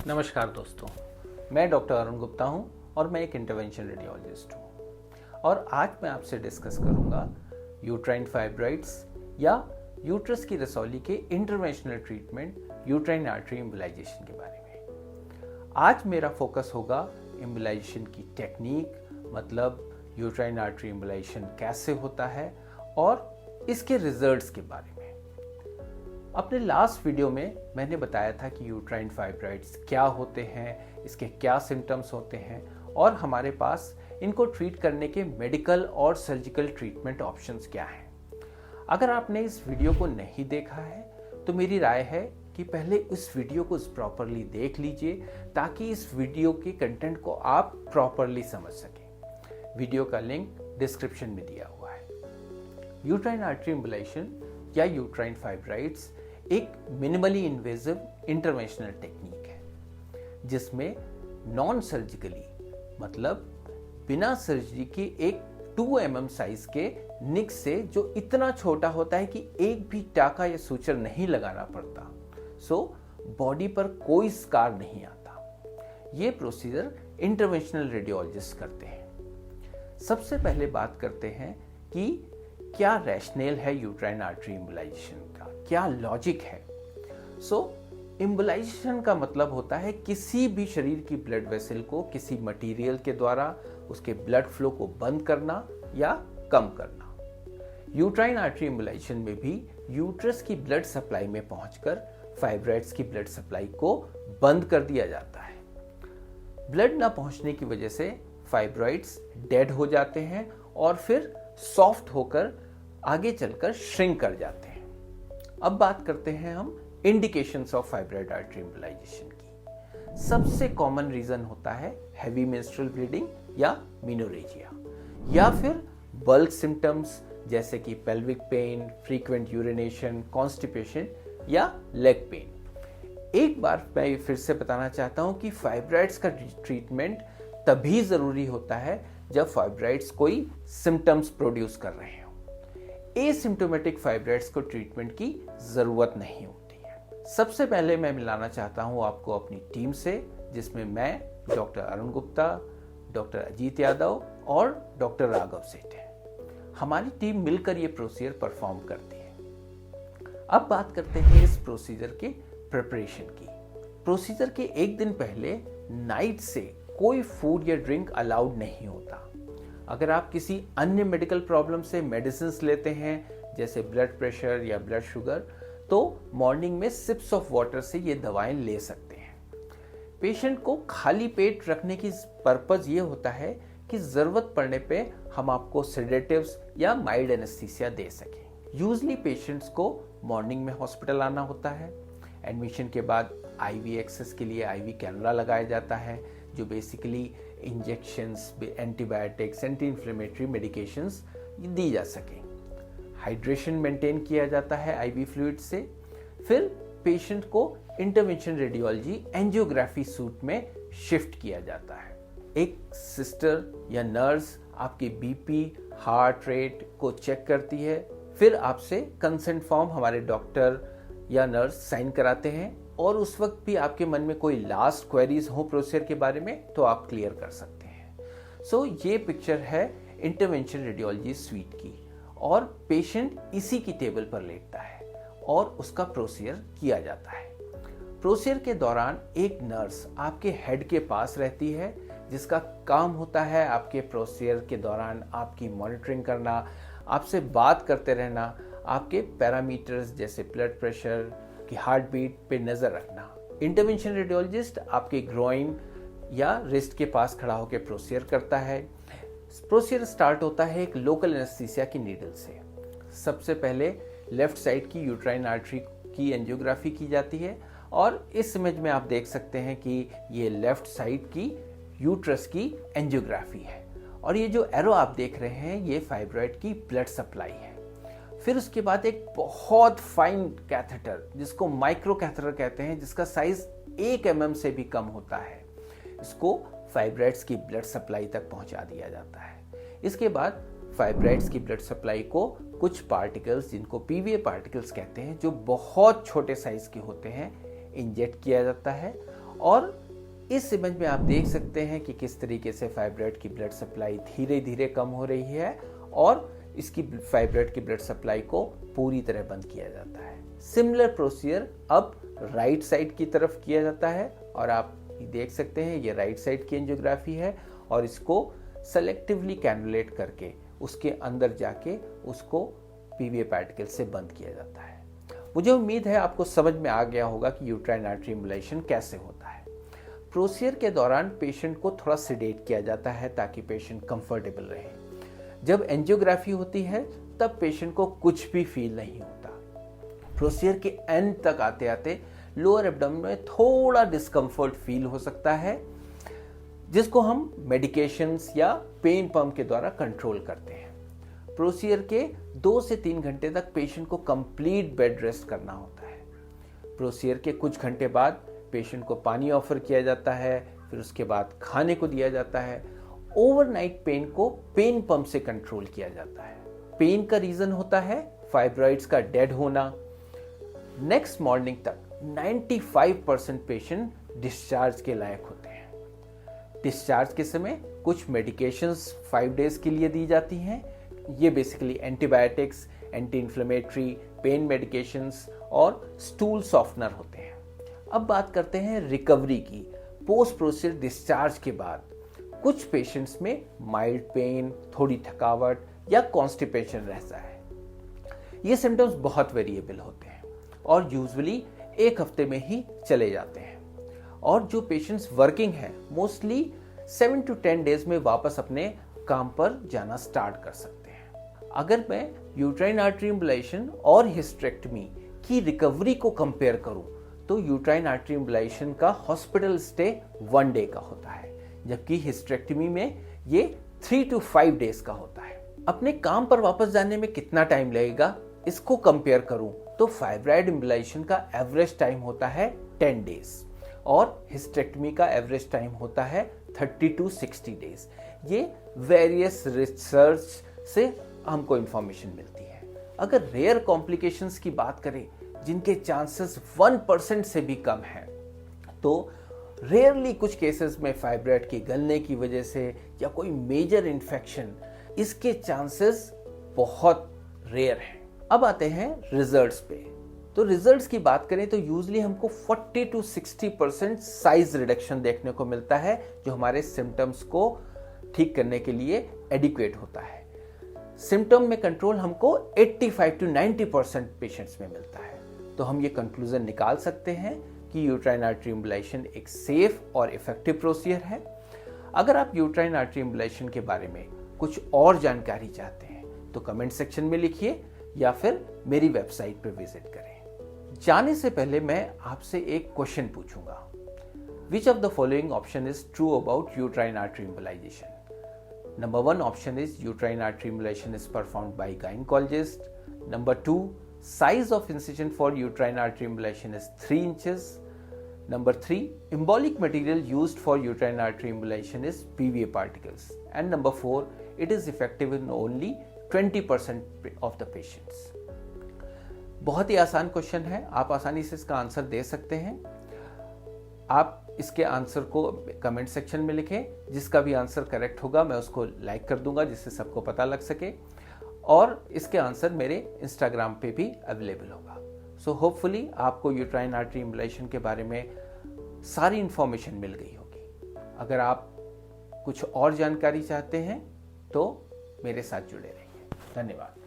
नमस्कार दोस्तों, मैं डॉक्टर अरुण गुप्ता हूं और मैं एक इंटरवेंशन रेडियोलॉजिस्ट हूं। और आज मैं आपसे डिस्कस करूंगा यूट्राइन फाइब्रॉइड्स या यूट्रस की रसौली के interventional treatment uterine artery embolisation के बारे में। आज मेरा फोकस होगा एम्बोलाइजेशन की टेक्निक, मतलब यूट्राइन आर्टरी एम्बोलाइजेशन कैसे होता है और इसके रिजल्ट्स के बारे में। अपने लास्ट वीडियो में मैंने बताया था कि यूट्राइन फाइब्रॉइड्स क्या होते हैं, इसके क्या सिम्टम्स होते हैं और हमारे पास इनको ट्रीट करने के मेडिकल और सर्जिकल ट्रीटमेंट ऑप्शंस क्या हैं। अगर आपने इस वीडियो को नहीं देखा है तो मेरी राय है कि पहले इस वीडियो को प्रॉपरली देख लीजिए ताकि इस वीडियो के कंटेंट को आप प्रॉपरली समझ सकें। वीडियो का लिंक डिस्क्रिप्शन में दिया हुआ है। यूट्राइन आर्टरी एम्बोलाइजेशन या यूट्राइन फाइब्रॉइड्स एक मिनिमली इन्वेजिव इंटरवेंशनल टेक्निक है जिसमें नॉन सर्जिकली, मतलब बिना सर्जरी के एक 2 mm साइज के निक से, जो इतना छोटा होता है कि एक भी टाका या सूचर नहीं लगाना पड़ता, सो बॉडी पर कोई स्कार नहीं आता। ये प्रोसीजर इंटरवेंशनल रेडियोलॉजिस्ट करते हैं। सबसे पहले बात करते हैं कि क्या रैशनेल है यूट्राइन आर्टरी एम्बोलाइजेशन का, क्या लॉजिक है। एम्बोलाइजेशन का मतलब होता है किसी भी शरीर की ब्लड वेसल को किसी मटेरियल के द्वारा उसके ब्लड फ्लो को बंद करना या कम करना। यूट्राइन आर्टरी एम्बोलाइजेशन में भी यूट्रस की ब्लड सप्लाई में पहुंचकर फाइब्रॉइड्स की ब्लड सप्लाई को बंद कर दिया जाता है। ब्लड ना पहुंचने की वजह से फाइब्रॉइड्स डेड हो जाते हैं और फिर सॉफ्ट होकर आगे चलकर श्रिंक कर जाते हैं। अब बात करते हैं हम indications of fibroid artery embolisation की। सबसे कॉमन रीजन होता है हैवी मेंस्ट्रुअल ब्लीडिंग या मेनोरेजिया, या फिर बल्क सिम्टम्स जैसे कि pelvic pain, frequent urination, constipation या लेग पेन। एक बार मैं फिर से बताना चाहता हूं कि फाइब्रॉइड्स का ट्रीटमेंट तभी जरूरी होता है जब फाइब्रॉइड्स कोई सिम्टम्स प्रोड्यूस कर रहे हो। एसिम्प्टोमेटिक फाइब्रॉइड्स को ट्रीटमेंट की जरूरत नहीं होती है। सबसे पहले मैं मिलाना चाहता हूं आपको अपनी टीम से, जिसमें मैं, डॉक्टर अरुण गुप्ता, डॉक्टर अजीत यादव और डॉक्टर राघव सेठ हैं। हमारी टीम मिलकर ये प्रोसीजर परफॉर्म करती है। अब बात करते हैं इस प्रोसीजर के प्रिपरेशन की। प्रोसीजर के एक दिन पहले नाइट से कोई फूड या ड्रिंक अलाउड नहीं होता। अगर आप किसी अन्य मेडिकल प्रॉब्लम से मेडिसिन लेते हैं जैसे ब्लड प्रेशर या ब्लड शुगर, तो मॉर्निंग में सिप्स ऑफ वाटर से ये दवाएं ले सकते हैं। पेशेंट को खाली पेट रखने की पर्पज ये होता है कि जरूरत पड़ने पे हम आपको सेडेटिव्स या माइल्ड एनेस्थीसिया दे सकें। यूजली पेशेंट्स को मॉर्निंग में हॉस्पिटल आना होता है। एडमिशन के बाद आईवी एक्सेस के लिए आईवी कैनुला लगाया जाता है, जो basically injections, antibiotics, anti inflammatory medications दी जा सके। हाइड्रेशन मेंटेन किया जाता है आईवी फ्लूइड से। फिर पेशेंट को इंटरवेंशन रेडियोलॉजी एंजियोग्राफी सूट में शिफ्ट किया जाता है। एक सिस्टर या नर्स आपकी बीपी, हार्ट रेट को चेक करती है। फिर आपसे कंसेंट फॉर्म हमारे डॉक्टर या नर्स साइन कराते हैं और उस वक्त भी आपके मन में कोई लास्ट क्वेरीज हो प्रोसीजर के बारे में तो आप क्लियर कर सकते हैं। ये पिक्चर है इंटरवेंशन रेडियोलॉजी स्वीट की, और पेशेंट इसी की टेबल पर लेटता है और उसका प्रोसीजर किया जाता है। प्रोसीजर के दौरान एक नर्स आपके हेड के पास रहती है, जिसका काम होता है आपके प्रोसीजर के दौरान आपकी मॉनिटरिंग करना, आपसे बात करते रहना, आपके पैरामीटर्स जैसे ब्लड प्रेशर की हार्ट बीट पे नजर रखना। इंटरवेंशन रेडियोलॉजिस्ट आपके ग्रोइन या रिस्ट के पास खड़ा होकर प्रोसीजर करता है। प्रोसीजर स्टार्ट होता है एक लोकल एनेस्थीसिया की नीडल से। सबसे पहले लेफ्ट साइड की यूट्राइन आर्टरी की एंजियोग्राफी की जाती है, और इस इमेज में आप देख सकते हैं कि ये लेफ्ट साइड की यूट्रस की एंजियोग्राफी है, और ये जो एरो आप देख रहे हैं ये फाइब्रॉइड की ब्लड सप्लाई है। फिर उसके बाद एक बहुत फाइन कैथेटर, जिसको माइक्रो कैथेटर कहते हैं, जिसका साइज 1 mm से भी कम होता है, इसको फाइब्रॉइड्स की ब्लड सप्लाई तक पहुंचा दिया जाता है। इसके बाद फाइब्रॉइड्स की ब्लड सप्लाई को कुछ पार्टिकल्स, जिनको पीवीए पार्टिकल्स कहते हैं, जो बहुत छोटे साइज के होते हैं, इंजेक्ट किया जाता है और इस इमेज में आप देख सकते हैं कि किस तरीके से फाइब्रॉइड की ब्लड सप्लाई धीरे धीरे कम हो रही है और इसकी फाइब्रॉइड की ब्लड सप्लाई को पूरी तरह बंद किया जाता है। सिमिलर प्रोसीजर अब राइट साइड की तरफ किया जाता है और आप देख सकते हैं ये राइट साइड की एंजियोग्राफी है और इसको सेलेक्टिवली कैनुलेट करके उसके अंदर जाके उसको पीवीए पार्टिकल से बंद किया जाता है। मुझे उम्मीद है आपको समझ में आ गया होगा कि यूट्राइन आर्टरी एम्बोलाइजेशन कैसे होता है। प्रोसीजर के दौरान पेशेंट को थोड़ा सेडेट किया जाता है ताकि पेशेंट कंफर्टेबल रहे। जब एंजियोग्राफी होती है तब पेशेंट को कुछ भी फील नहीं होता। प्रोसीजर के एंड तक आते आते लोअर एब्डोमेन में थोड़ा डिस्कम्फर्ट फील हो सकता है, जिसको हम मेडिकेशंस या पेन पंप के द्वारा कंट्रोल करते हैं। प्रोसीजर के 2 से 3 घंटे तक पेशेंट को कंप्लीट बेड रेस्ट करना होता है। प्रोसीजर के कुछ घंटे बाद पेशेंट को पानी ऑफर किया जाता है, फिर उसके बाद खाने को दिया जाता है। ओवरनाइट पेन को पेन पंप से कंट्रोल किया जाता है। पेन का रीजन होता है फाइब्रॉइड्स का डेड होना। नेक्स्ट मॉर्निंग तक 95% पेशेंट डिस्चार्ज के लायक होते हैं। डिस्चार्ज के समय कुछ मेडिकेशंस 5 डेज के लिए दी जाती हैं। ये basically antibiotics, anti inflammatory, pain medications और स्टूल सॉफ्टनर होते हैं। अब बात करते हैं रिकवरी की। पोस्ट प्रोसीजर डिस्चार्ज के बाद कुछ पेशेंट्स में माइल्ड पेन, थोड़ी थकावट या कॉन्स्टिपेशन रहता है। ये सिम्टम्स बहुत वेरिएबल होते हैं और यूजुअली 1 हफ्ते में ही चले जाते हैं। और जो पेशेंट्स वर्किंग हैं मोस्टली 7 to 10 डेज में वापस अपने काम पर जाना स्टार्ट कर सकते हैं। अगर मैं यूट्राइन आर्टरी एम्बोलाइजेशन और हिस्टेरेक्टमी की रिकवरी को कंपेयर करूं तो यूट्राइन आर्टरी एम्बोलाइजेशन का हॉस्पिटल स्टे 1 डे का होता है, जबकि हिस्टेरेक्टमी में ये 3 to 5 डेज का होता है। अपने काम पर वापस जाने में कितना टाइम लगेगा इसको कंपेयर करूं तो फाइब्रॉइड एम्बोलाइजेशन का एवरेज टाइम होता है 10 डेज और हिस्टेरेक्टमी का एवरेज टाइम होता है 30 to 60 डेज। ये वेरियस रिसर्च से हमको इंफॉर्मेशन मिलती है। अगर रेयर कॉम्प्लिकेशंस की बात करें जिनके चांसेस 1% से भी कम हैं, तो रेयरली कुछ केसेस में फाइब्रॉइड के गलने की वजह से या कोई मेजर इन्फेक्शन, इसके चांसेस बहुत रेयर हैं। अब आते हैं रिजल्ट्स पे। तो रिजल्ट्स की बात करें तो यूजुअली हमको 40 to 60% साइज रिडक्शन देखने को मिलता है, जो हमारे सिम्टम्स को ठीक करने के लिए एडिक्वेट होता है। सिम्टम में कंट्रोल हमको 85 to 90% पेशेंट्स में मिलता है। तो हम ये कंक्लूजन निकाल सकते हैं कि यूट्राइन आर्टरी एम्बोलाइजेशन एक सेफ और इफेक्टिव प्रोसीजर है। अगर आप यूट्राइन आर्टरी एम्बोलाइजेशन के बारे में कुछ और जानकारी चाहते हैं तो कमेंट सेक्शन में लिखिए या फिर मेरी वेबसाइट पर विजिट करें। जाने से पहले मैं आपसे एक क्वेश्चन पूछूंगा। Which of the following option is true about uterine artery embolization? Number 1 option is uterine artery embolization is performed by gynecologist. Number 2, size of incision for uterine artery embolization is 3 inches. Number 3, embolic material used for uterine artery embolization is PVA particles. And number 4, it is effective in only 20% of the patients. बहुत ही आसान question है, आप आसानी से इसका answer दे सकते हैं। आप इसके आंसर को कमेंट सेक्शन में लिखें। जिसका भी आंसर करेक्ट होगा मैं उसको लाइक कर दूंगा जिससे सबको पता लग सके, और इसके आंसर मेरे इंस्टाग्राम पे भी अवेलेबल होगा। सो होपफुली आपको यूट्राइन आर्टरी एम्बोलाइजेशन के बारे में सारी इंफॉर्मेशन मिल गई होगी। अगर आप कुछ और जानकारी चाहते हैं तो मेरे साथ जुड़े रहिए। धन्यवाद।